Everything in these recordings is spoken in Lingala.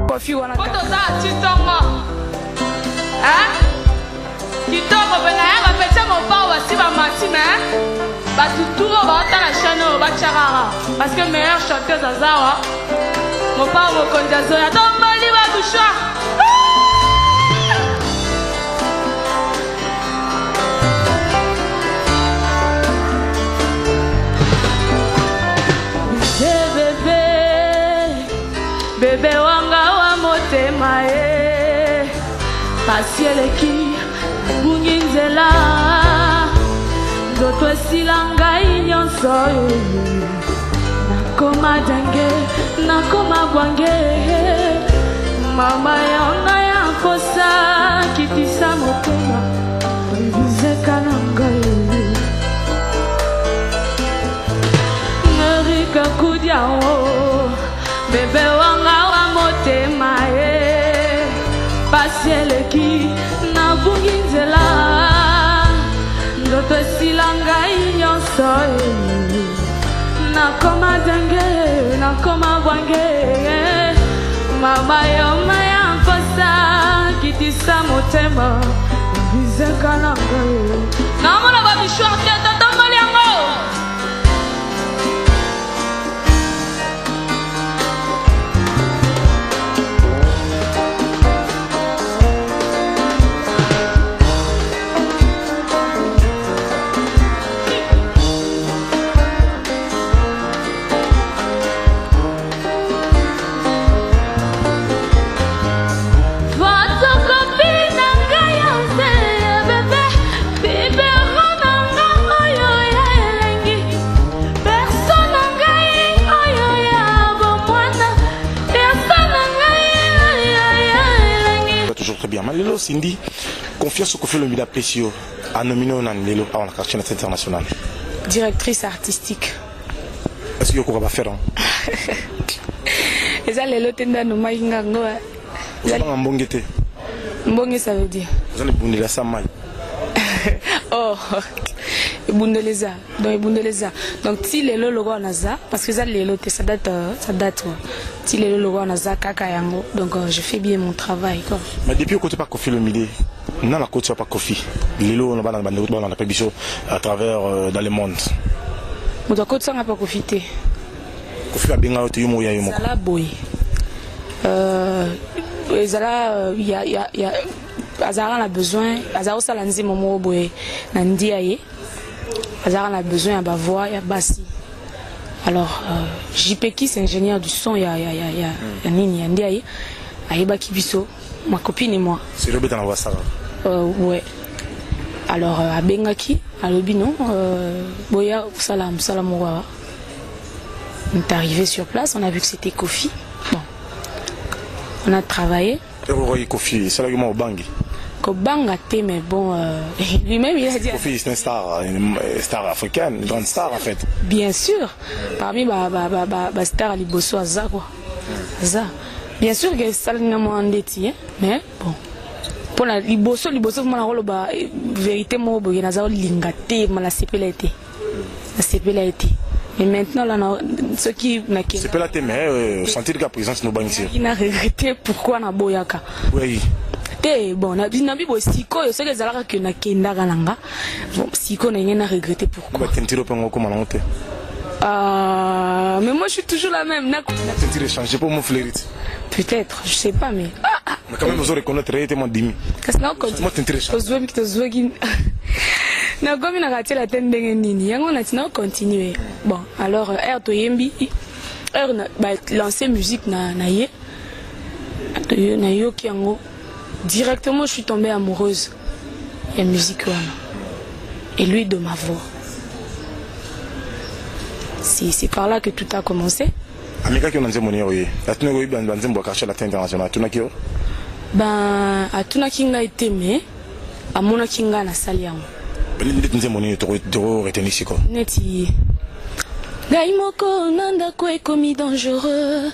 Kofi wana. Poto za chitongo. Hein? Kitoko bena ya pecha mo pa wa si ba matime. Ba tuturo ba ta la chaîne ba charara parce que meilleure chanteuse azawa. Mo pa mo konjazo ya tombali ba bouchoir. Bébé wanga wa motema e pasieleki bunginzela ndoto esila nyonso nakoma dange nakoma bwange mama yanga ya kosa kitisa motema bizeka na ngai Erika kudiao bébé wanga wa motema e pasieleki na bunginzela ndoto esila nyonso nakoma dange nakoma bwange mama yoma ya kosa kitisa motema bizeka na ngai namona babishwar te totomboli yango Lelo Cindy, confiance au Kofi Olomide apprécié à nominer un Lelo à la quartier internationale. Directrice artistique. Est-ce que vous va faire? Et ça, Lelo tenda no mainga ngoa. Vous avez un mbongete. Mbonge ça veut dire. Vous avez bundela samai. Oh, bundeleza. Donc bundeleza. Donc si Lelo logo naza parce que ça Lelo ça date si Lelo logo naza kaka yango. Donc je fais bien mon travail quoi. Mais depuis que tu pas Kofi Olomide, non la côte pas Kofi. Lelo on va dans la pébicho à travers dans le monde. On doit côté ça n'a pas profité. Kofi a bien été yumo ya yumo. Ça la boy. Zala il y a Azara a besoin, Azara ça lanzi momo boy nandiaye. Azara a besoin à voix, ya bassi. Alors JPK c'est ingénieur du son, ya nini yandiaye. Aiba kibiso, ma copine et moi. C'est le but dans la ça. Ouais. Alors à Bengaki, à Lobino, boya salam moua. On est arrivé sur place, on a vu que c'était Kofi. Bon. On a travaillé. Et vous voyez Kofi, c'est là que moi au Bangui. Kobanga té mais bon lui-même il a dit Kofi c'est une star africaine, une grande star en fait. Bien sûr. Parmi ba star liboso aza quoi. Ça. Bien sûr que ça n'a pas endetté mais bon. Pour la liboso moi rolo ba vérité mo bo na za lingate mala sepela été. La sepela été. Et maintenant là ce qui n'a que sepela été mais sentir que la présence no bangi. Il a regretté pourquoi na boyaka. Oui. Bon, na bibo siko yo seke zalaka que na kenda galanga. Bon, siko na ngena regretter pourquoi. Ba tentiro pe ngoko malonte. Mais moi je suis toujours la même. Na tentiro changer pour mon fleurite. Peut-être, je sais pas mais mais quand même vous aurez connaître réellement dimi. Qu'est-ce que continue? Moi tentiro changer. Ozwe biki tozwegi. Na gomi na raté la tête ndenge nini. Yango na tina continuer. Bon, alors air to yembi air na ba lancer musique na ye. Na yo ki yango. Directement, je suis tombée amoureuse de la musique et lui de ma voix. C'est par là que tout a commencé. Amika qui on a dit mon héros, la tenue oui ben ben zimbo caché la tête internationale. Tu n'as qui? Ben à tout n'a kinga été mais à mon kinga na saliam. Ben dit mon héros de retenir ici quoi. Neti. Ngai moko nanda ko ekomi dangereux.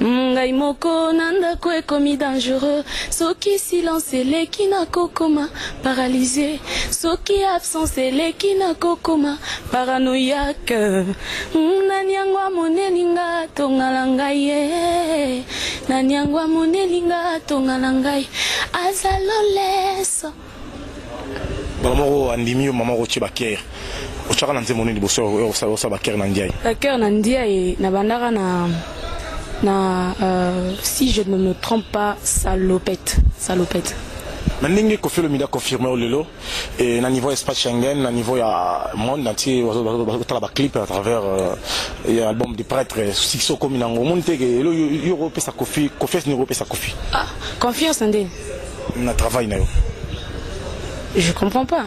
Ngai moko nanda ko ekomi dangereux. Soki silence leki na kokoma paralysé. Soki absence leki na kokoma paranoïaque. Nanyangwa moneninga tongala ngai ye. Nanyangwa monelinga tonga nangai azaloleso. Maman andimi maman rochi baker. Ochaka nanze moni liboso osa baker nandiai. Baker nandiai na bandaka si je ne me trompe pas salopette. Maintenant Koffi Olomide a confirmé au lelo et na niveau espace Schengen, na niveau ya monde entier on va clip à travers l'album des prêtres Sixo comme nango monte que Europe sa Koffi ni Europe sa Koffi. Ah, confiance ndé. Na travail na yo. Je comprends pas.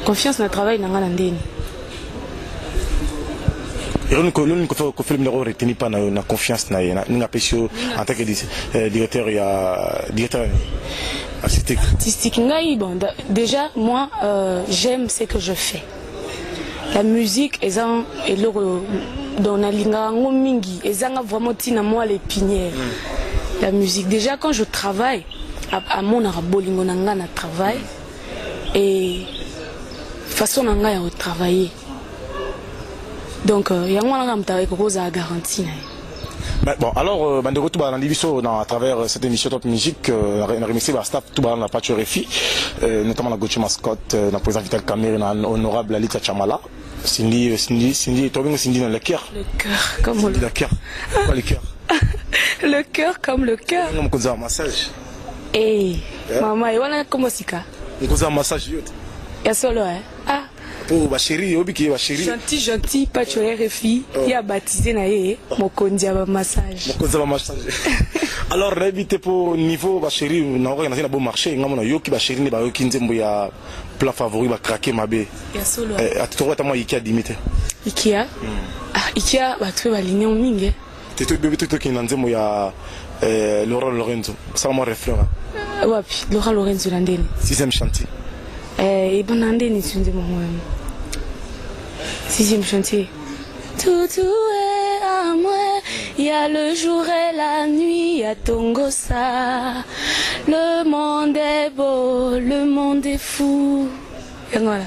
Confiance na travail na ngana ndé. Et on Koffi Olomide retenu pas na confiance na na pesio en tant que directeur artistique. Bon, déjà, moi, j'aime ce que je fais. La musique, est dans la mingi, vraiment tina moi l'épinière. La musique, déjà, quand je travaille, à mon arabolingo nanga travail, et façon nanga ya travailler. Donc, il y a un peu de garantie. Bon, alors, à travers cette émission Top Musique, on a remercié le staff, tout le patch Refi, notamment la Gauthier Mascotte, le président Vital Kamer, l'honorable Alita Chamala, Cindy, toi bien Cindy dans le cœur. Le cœur, comme le cœur. Quoi le cœur? Le cœur comme le cœur. On a un massage. Eh, maman, et voilà comment c'est ça? On a un massage. Il y a solo, hein? Ah. Oh, ma chérie, gentil, pas tu es refi, il a baptisé naé, mon kondia massage. Alors, révité pour niveau, ma chérie, on a un bon marché, on a yoki, ma chérie, ne va yoki nzembo plat favori, va craquer ma bé. Il y a solo. À tout le temps, Ikea limité. Ikea? Ah, Ikea, bah, tu vas ligner en mingue. Tu es bébé, tu es qui nzembo ya Laurent Lorenzo. Ça m'a reflet. Ouais, Laurent Lorenzo l'andene. 6e chantier. Et bon, andene, tu dis mon 6e chantier. Tout est à moi, il y a le jour et la nuit, il y a Tongosa. Le monde est beau, le monde est fou. Et voilà.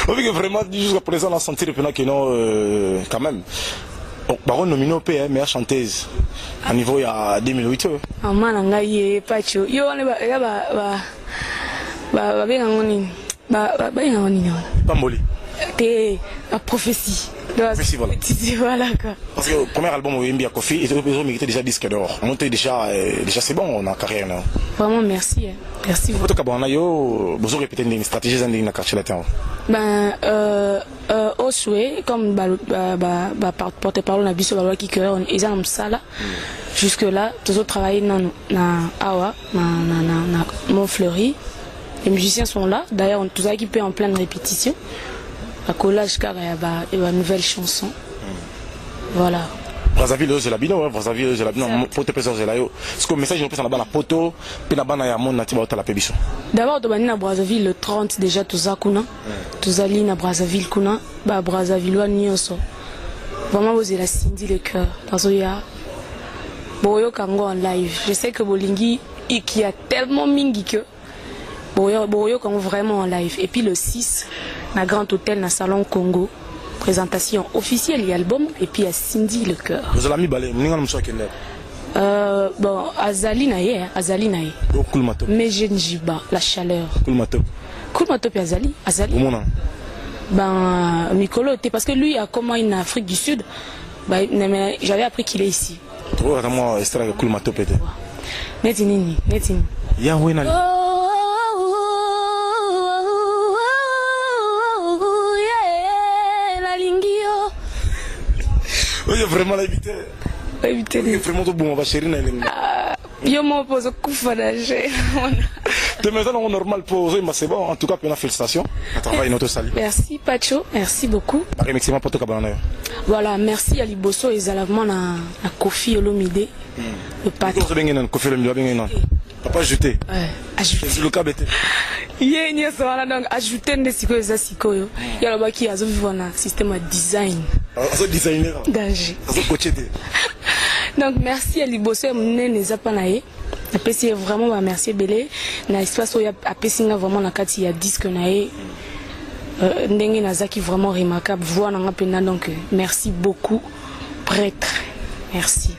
On veut que vraiment, jusqu'à présent, on a senti le que non, quand même. Baron nominé au PM, meilleure chanteuse. À niveau, il y a 2008. Ah, man, on pas chaud. Yo, on est Pamboli. T'es la prophétie. Prophétie, voilà. Voilà quoi. Parce que le premier album au Yembi à Koffi, ils ont mérité déjà disque d'or. On était déjà c'est bon, on a carrière. Non? Vraiment, merci. Merci beaucoup. En tout cas, on a vous répété une stratégie dans le quartier latin. Ben, au souhait, comme porte-parole na biso balwa qui cœur, ils ont ça là. Jusque là, tous autres travaillent na Awa, na Montfleury. Les musiciens sont là. D'ailleurs, on tous équipés en pleine répétition. À collage car il y a une nouvelle chanson. Voilà. Brazzaville, c'est la bino, Brazzaville, c'est la bino. Pote peseur, c'est la yo. Ce que le message, on peut s'en avoir la poto, puis la banane à mon natif à la pébition. D'abord, on va à Brazzaville le 30 déjà, tout ça, kuna. Tout ça, à Brazzaville, kuna. Bah, Brazzaville, on y est. Vraiment, vous avez la Cindy le cœur. Parce qu'il y a. Boyo Kango en live. Je sais que Bolingi, il y a tellement mingi que. Boyo Kango vraiment en live. Et puis le 6, na Grand Hôtel, na Salon Congo. Présentation officielle, il y a l'album. Et puis il y a Cindy le cœur. Vous avez mis balai, bon, Azali naye, Azali naye. Mais je ne dis pas la chaleur. Kulmato puis Azali. Ben, Mikolo, parce que lui a comment en Afrique du Sud. Ben, j'avais appris qu'il est ici. Netini. Yahweh Nali. Oui, vraiment l'éviter. Éviter. Vraiment tout bon, on va chérir. Yo m'en pose au coup fanager. De maintenant, normal pour eux, mais c'est bon. En tout cas, félicitations. À travailler notre salut. Merci Pacho, merci beaucoup. Merci pour tout cabane. Voilà, merci à Liboso et Zalavman à Koffi Olomide. Le patron. Koffi Olomide. Papa ajouté. Ouais, ajouté. C'est le cas bête. Yé ni ça là donc ajouter des siko za siko yo. Ya là baki azo vivre na système design. Azo designer. Danger. Azo coacher. Donc merci à Liboso mnene zapanaye. Apprécié vraiment merci belé na espace où il y a apprécié vraiment na kati ya disque naé. Ndenge nazaki vraiment remarquable voix na ngapena donc merci beaucoup prêtre. Merci.